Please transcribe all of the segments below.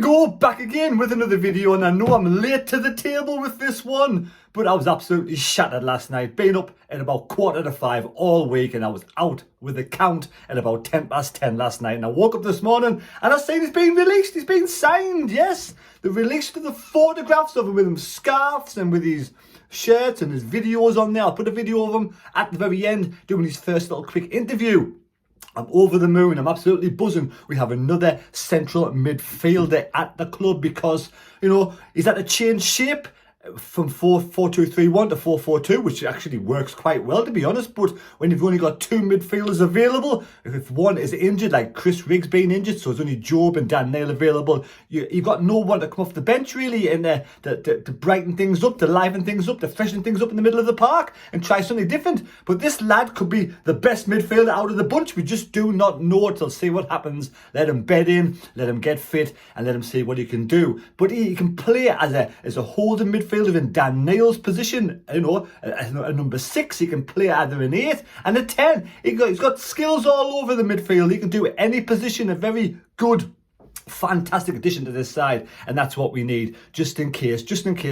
go, back again with another video, and I know I'm late to the table with this one, but I was absolutely shattered last night. Been up at about 4:45 all week, and I was out with the count at about 10:10 last night, and I woke up this morning and I seen he's been released, he's been signed, yes. They released the photographs of him with him scarves and with his shirts and his videos on there. I'll put a video of him at the very end doing his first little quick interview. I'm over the moon. I'm absolutely buzzing. We have another central midfielder at the club because, you know, he's had to change shape from 4-4-2-3-1 to 4-4-2, which actually works quite well, to be honest. But when you've only got two midfielders available, if one is injured, like Chris Riggs being injured, so it's only Job and Dan Nail available, you've got no one to come off the bench really and to brighten things up, to liven things up, to freshen things up in the middle of the park and try something different. But this lad could be the best midfielder out of the bunch. We just do not know it. Till see what happens. Let him bed in, let him get fit, and let him see what he can do. But he can play as a holding midfielder in Dan Neil's position, you know, a number 6. He can play either an 8 and a 10. He's got skills all over the midfield. He can do any position. A very good, fantastic addition to this side, and that's what we need, just in case,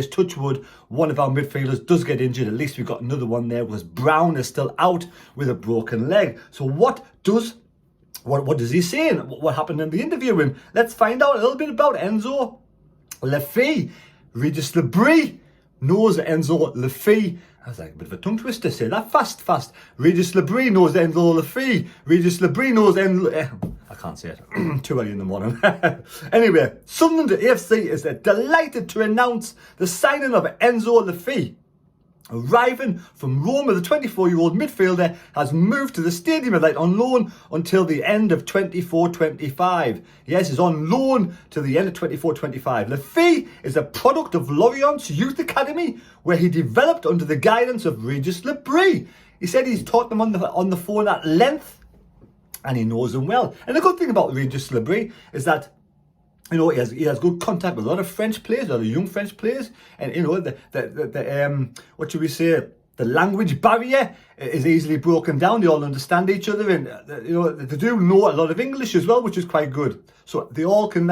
touch wood, one of our midfielders does get injured. At least we've got another one there, because Brown is still out with a broken leg. So what does he say? What happened in the interview? And let's find out a little bit about Enzo Le Fee. Regis Lebris knows Enzo Le Fee. I was like a bit of a tongue twister, say that fast. Regis Lebris knows Enzo Le Fee. Regis Lebris knows I can't say it. Too early in the morning. Anyway, Sunderland AFC is delighted to announce the signing of Enzo Le Fee. Arriving from Roma, the 24-year-old midfielder has moved to the Stadium of Light on loan until the end of 24-25. Yes, he's on loan to the end of 24-25. Le Fee is a product of Lorient's Youth Academy, where he developed under the guidance of Regis Lebris. He said he's taught them on the phone at length, and he knows them well. And the good thing about Regis Lebris is that, you know, he has good contact with a lot of French players, a lot of young French players, and you know what should we say? The language barrier is easily broken down. They all understand each other, and you know, they do know a lot of English as well, which is quite good. So they all can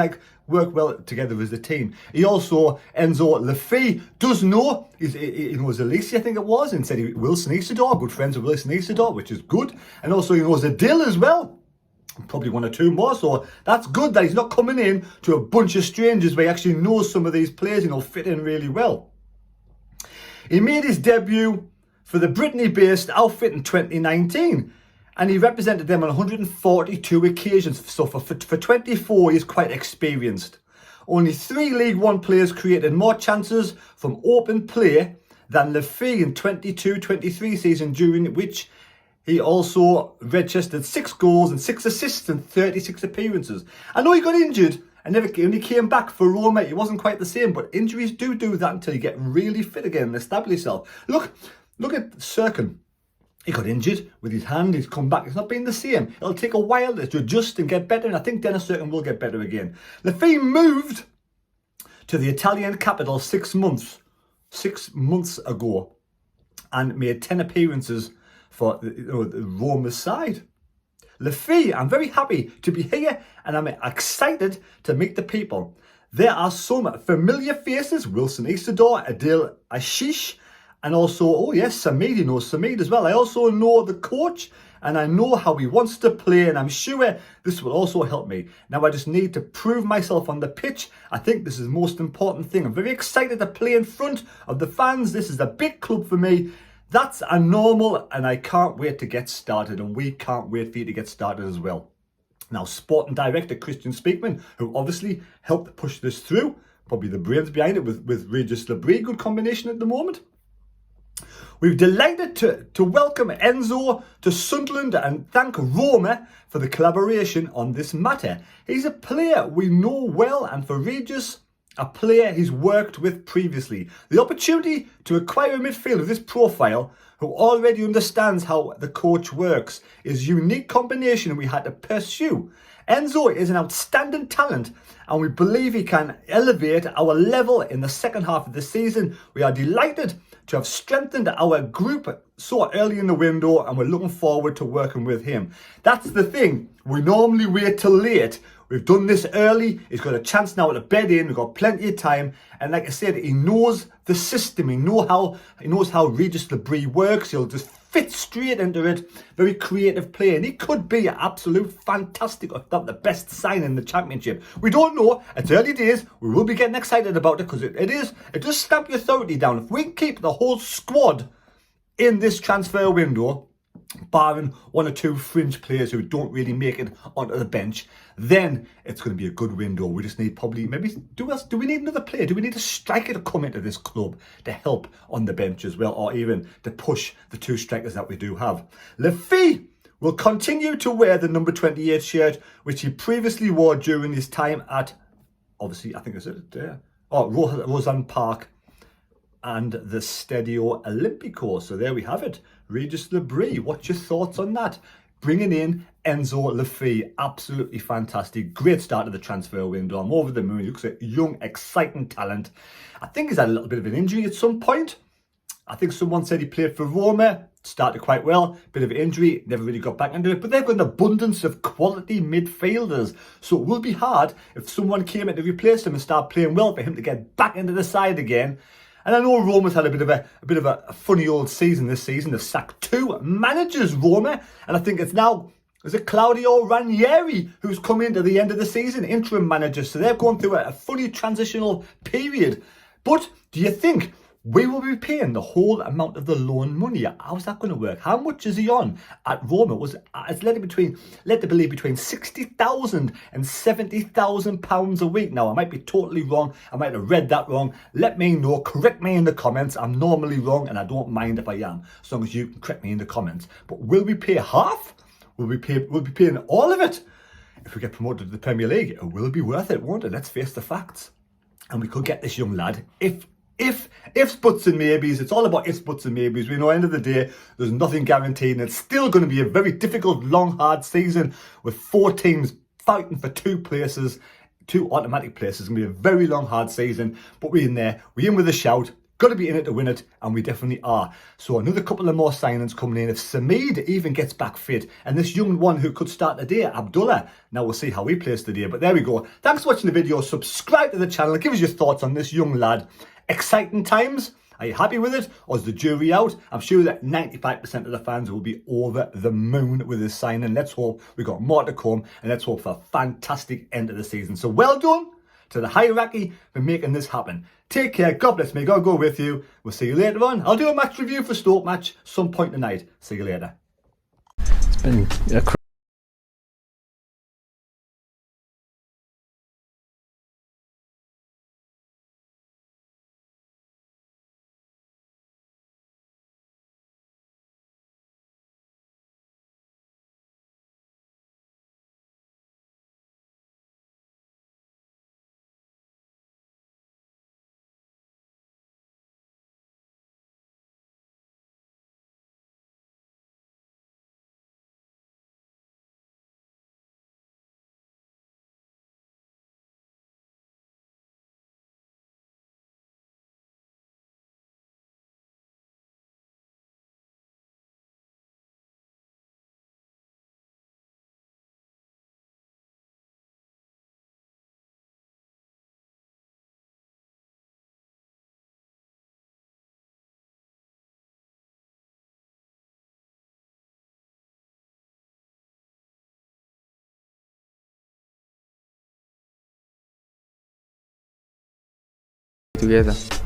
work well together as a team. He also, Enzo Le Fee, does know, he knows Elise, I think it was, and said Wilson Isidore, good friends with Wilson Isidore, which is good, and also he knows Adil as well. Probably one or two more, so that's good that he's not coming in to a bunch of strangers where he actually knows some of these players and he'll fit in really well. He made his debut for the Brittany-based outfit in 2019, and he represented them on 142 occasions. So for 24, he's quite experienced. Only 3 League One players created more chances from open play than Le Fee in 22-23 season, during which he also registered 6 goals and 6 assists in 36 appearances. I know he got injured and only came back for Roma. He wasn't quite the same, but injuries do that until you get really fit again and establish yourself. Look at Serkin. He got injured with his hand. He's come back. It's not been the same. It'll take a while to adjust and get better, and I think Dennis Serkin will get better again. Le Fee moved to the Italian capital 6 months ago and made 10 appearances for the Roma side. Le Fee, I'm very happy to be here, and I'm excited to meet the people. There are some familiar faces: Wilson Isidore, Adil Ashish, and also, oh yes, Samid. He knows Samid as well. I also know the coach, and I know how he wants to play, and I'm sure this will also help me. Now I just need to prove myself on the pitch. I think this is the most important thing. I'm very excited to play in front of the fans. This is a big club for me. That's a normal, and I can't wait to get started, and we can't wait for you to get started as well. Now, Sporting Director Christian Speakman, who obviously helped push this through, probably the brains behind it with Regis Lebris, good combination at the moment. We're delighted to welcome Enzo to Sunderland and thank Roma for the collaboration on this matter. He's a player we know well, and for Regis, a player he's worked with previously. The opportunity to acquire a midfielder of this profile, who already understands how the coach works, is a unique combination we had to pursue. Enzo is an outstanding talent, and we believe he can elevate our level in the second half of the season. We are delighted to have strengthened our group so early in the window, and we're looking forward to working with him. That's the thing. We normally wait till late. We've done this early. He's got a chance now to bed in. We've got plenty of time. And like I said, he knows the system. He knows how Regis Le Fee works. He'll just fit straight into it. Very creative player. And he could be an absolute fantastic, if not the best sign in the Championship. We don't know. It's early days. We will be getting excited about it because it does stamp your authority down. If we can keep the whole squad in this transfer window, barring one or two fringe players who don't really make it onto the bench, then it's going to be a good window. We just need probably, maybe, do we need another player? Do we need a striker to come into this club to help on the bench as well, or even to push the two strikers that we do have? Le Fee will continue to wear the number 28 shirt, which he previously wore during his time at, obviously, I think it's Roseanne Park and the Stadio Olimpico. So there we have it. Regis Le Fee, what's your thoughts on that? Bringing in Enzo Le Fee, absolutely fantastic. Great start to the transfer window. I'm over the moon. He looks like young, exciting talent. I think he's had a little bit of an injury at some point. I think someone said he played for Roma, started quite well, bit of an injury, never really got back into it. But they've got an abundance of quality midfielders. So it will be hard if someone came in to replace him and start playing well for him to get back into the side again. And I know Roma's had a bit of a funny old season this season. They've sacked 2 managers, Roma, and I think it's now, is it Claudio Ranieri who's come into the end of the season, interim manager. So they're going through a funny transitional period. But do you think we will be paying the whole amount of the loan money? How's that going to work? How much is he on at Roma? It's led to believe between 60,000 and 70,000 pounds a week. Now, I might be totally wrong. I might have read that wrong. Let me know. Correct me in the comments. I'm normally wrong, and I don't mind if I am, as long as you can correct me in the comments. But will we pay half? We'll be paying all of it. If we get promoted to the Premier League, it will be worth it, won't it? Let's face the facts. And we could get this young lad ifs, buts and maybes. It's all about ifs, buts and maybes. We know at the end of the day, there's nothing guaranteed, and it's still going to be a very difficult, long, hard season with 4 teams fighting for 2 places, 2 automatic places. It's going to be a very long, hard season, but we're in there. We're in with a shout. Got to be in it to win it, and we definitely are. So another couple of more signings coming in. If Samid even gets back fit, and this young one who could start the day, Abdullah, now we'll see how he plays today. But there we go. Thanks for watching the video. Subscribe to the channel. Give us your thoughts on this young lad. Exciting times. Are you happy with it, or is the jury out? I'm sure that 95% of the fans will be over the moon with this signing. Let's hope we've got more to come, and let's hope for a fantastic end of the season. So well done to the hierarchy for making this happen. Take care. God bless me. God go with you. We'll see you later on. I'll do a match review for Stoke match some point tonight. See you later. It's been a together.